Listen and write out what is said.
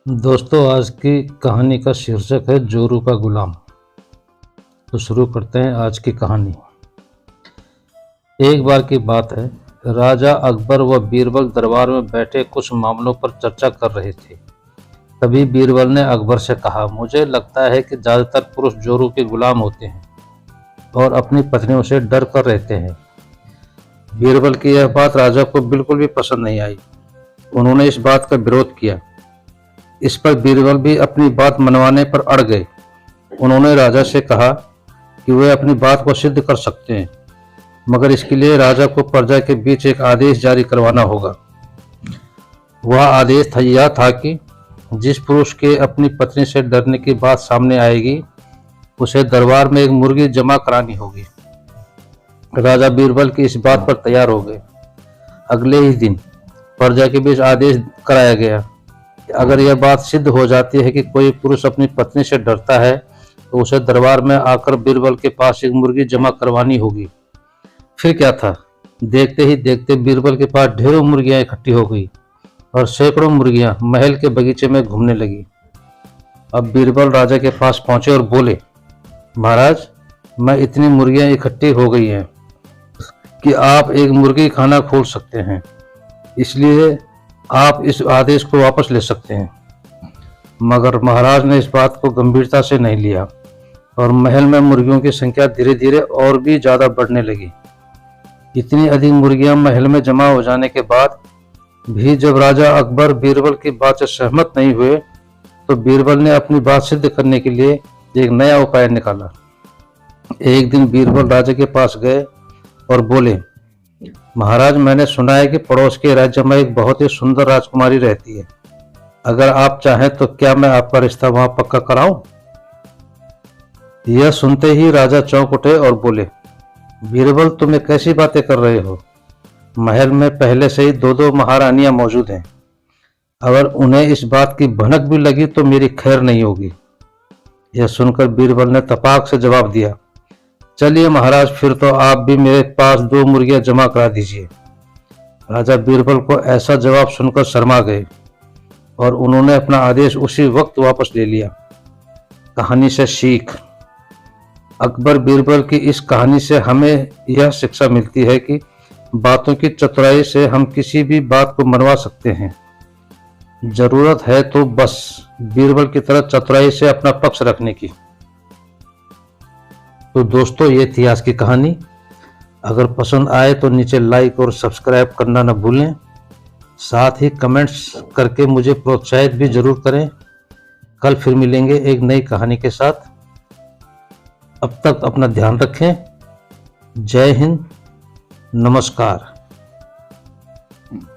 दोस्तों, आज की कहानी का शीर्षक है जोरू का गुलाम। तो शुरू करते हैं आज की कहानी। एक बार की बात है, राजा अकबर व बीरबल दरबार में बैठे कुछ मामलों पर चर्चा कर रहे थे। तभी बीरबल ने अकबर से कहा, मुझे लगता है कि ज्यादातर पुरुष जोरू के गुलाम होते हैं और अपनी पत्नियों से डर कर रहते हैं। बीरबल की यह बात राजा को बिल्कुल भी पसंद नहीं आई। उन्होंने इस बात का विरोध किया। इस पर बीरबल भी अपनी बात मनवाने पर अड़ गए। उन्होंने राजा से कहा कि वे अपनी बात को सिद्ध कर सकते हैं, मगर इसके लिए राजा को प्रजा के बीच एक आदेश जारी करवाना होगा। वह आदेश यह था कि जिस पुरुष के अपनी पत्नी से डरने की बात सामने आएगी, उसे दरबार में एक मुर्गी जमा करानी होगी। राजा बीरबल की इस बात पर तैयार हो गए। अगले ही दिन प्रजा के बीच आदेश कराया गया कि अगर यह बात सिद्ध हो जाती है कि कोई पुरुष अपनी पत्नी से डरता है, तो उसे दरबार में आकर बीरबल के पास एक मुर्गी जमा करवानी होगी। फिर क्या था, देखते ही देखते बीरबल के पास ढेरों मुर्गियां इकट्ठी हो गई और सैकड़ों मुर्गियां महल के बगीचे में घूमने लगी। अब बीरबल राजा के पास पहुंचे और बोले, महाराज, मैं इतनी मुर्गियां इकट्ठी हो गई हैं कि आप एक मुर्गी खाना खोल सकते हैं, इसलिए आप इस आदेश को वापस ले सकते हैं। मगर महाराज ने इस बात को गंभीरता से नहीं लिया और महल में मुर्गियों की संख्या धीरे धीरे और भी ज्यादा बढ़ने लगी। इतनी अधिक मुर्गियां महल में जमा हो जाने के बाद भी जब राजा अकबर बीरबल की बात से सहमत नहीं हुए, तो बीरबल ने अपनी बात सिद्ध करने के लिए एक नया उपाय निकाला। एक दिन बीरबल राजा के पास गए और बोले, महाराज, मैंने सुना है कि पड़ोस के राज्य में एक बहुत ही सुंदर राजकुमारी रहती है। अगर आप चाहें तो क्या मैं आपका रिश्ता वहां पक्का कराऊं? यह सुनते ही राजा चौंक उठे और बोले, बीरबल, तुम ये कैसी बातें कर रहे हो? महल में पहले से ही दो दो महारानियां मौजूद हैं। अगर उन्हें इस बात की भनक भी लगी तो मेरी खैर नहीं होगी। यह सुनकर बीरबल ने तपाक से जवाब दिया, चलिए महाराज, फिर तो आप भी मेरे पास 2 मुर्गियां जमा करा दीजिए। राजा बीरबल को ऐसा जवाब सुनकर शर्मा गए और उन्होंने अपना आदेश उसी वक्त वापस ले लिया। कहानी से सीख। अकबर बीरबल की इस कहानी से हमें यह शिक्षा मिलती है कि बातों की चतुराई से हम किसी भी बात को मनवा सकते हैं। जरूरत है तो बस बीरबल की तरह चतुराई से अपना पक्ष रखने की। तो दोस्तों, ये थी आज की कहानी। अगर पसंद आए तो नीचे लाइक और सब्सक्राइब करना न भूलें। साथ ही कमेंट्स करके मुझे प्रोत्साहित भी जरूर करें। कल फिर मिलेंगे एक नई कहानी के साथ। अब तक अपना ध्यान रखें। जय हिंद, नमस्कार।